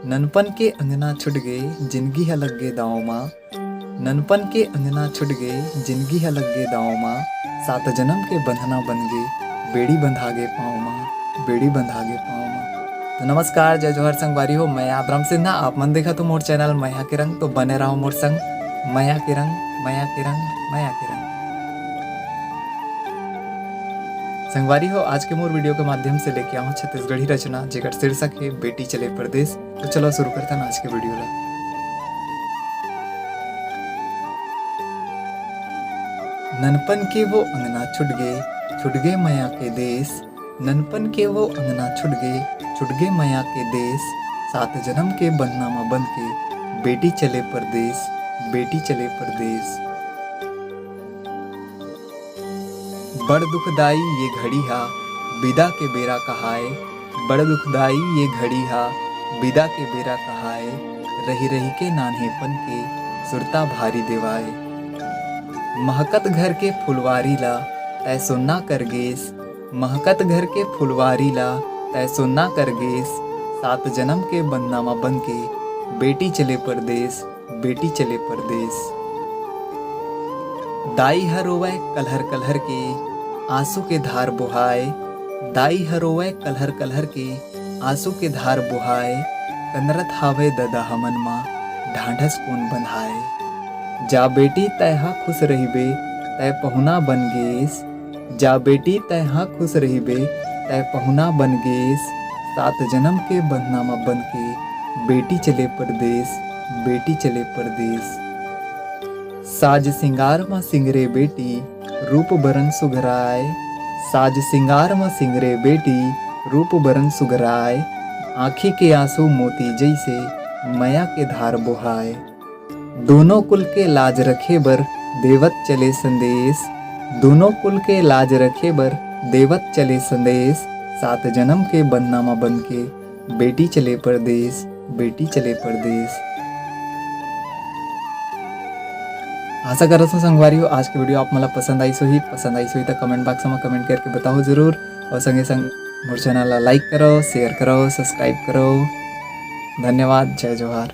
ननपन के अंगना छुट गए जिंदगी है लग गए दाँव माँ। ननपन के अंगना छुट गए जिंदगी है लग गए दाँव माँ। सात जन्म के बंधना बन गए बेड़ी बंधागे पाँव माँ, बेड़ी बंधागे पाँव माँ। तो नमस्कार, जय जोहर संगवारी हो। मैं यहाँ ब्रह्म सिन्हा, आप मन देखा तो मोर चैनल मैया के रंग। तो बने रहो मोर संग। मैया के रंग, मैया के रंग, मैया के रंग। संगवारी हो, आज के मोर वीडियो के माध्यम से लेके आऊँ छत्तीसगढ़ी रचना जेकर शीर्षक है बेटी चले परदेस। तो चलो शुरू करते हैं आज के वीडियो ला। ननपन के वो अंगना छुट गए मैया के देश। ननपन के वो अंगना छुट गए मैया के देश। सात जन्म के बंधनामा बंध के बेटी चले परदेस, बेटी चले परदेस। बड़ दुखदाई ये घड़ी हा विदा के बेरा कहाए। बड़ दुखदाई ये घड़ी हा विदा के बेरा कहाए। रही रही के नान्हेपन के सुरता भारी देवाए। महकत घर के फुलवारी ला तै सुन्ना कर गेस। महकत घर के फुलवारी ला तै सुन्ना कर गेस। सात जन्म के बंधनामा बन के बेटी चले परदेस, बेटी चले परदेस। दाई हरोवै कलहर कलहर के आंसू के धार बुहाए। दाई हरोवै कलहर कलहर के आंसू के धार बुहाए। कनरत हावे ददा हमन माँ ढांढस कौन बंधाए। जा बेटी तैहा खुश रहिबे तै पहुना बन गेस। जा बेटी तैहा खुश रहिबे तै पहुना बन गेस। सात जन्म के बंधनामा बन के बेटी चले परदेस, बेटी चले परदेस। साज सिंगार माँ सिंगरे बेटी रूप बरन सुघराए। साज सिंगार माँ सिंगरे बेटी रूप बरन सुघराए। आँखी के आंसू मोती जैसे मैया के धार बुहाए। दोनों कुल के लाज रखे बर देवत चले संदेश। दोनों कुल के लाज रखे बर देवत चले संदेश। सात जन्म के बंधनामा बन के बेटी चले परदेस, बेटी चले परदेस। आशा करत हूँ संगवारी हो आज की वीडियो आप मला पसंद आई सो तो कमेंट बॉक्स में कमेंट करके बताओ जरूर। और संगे संग मोर चैनल ला लाइक करो, शेयर करो, सब्सक्राइब करो। धन्यवाद, जय जोहार।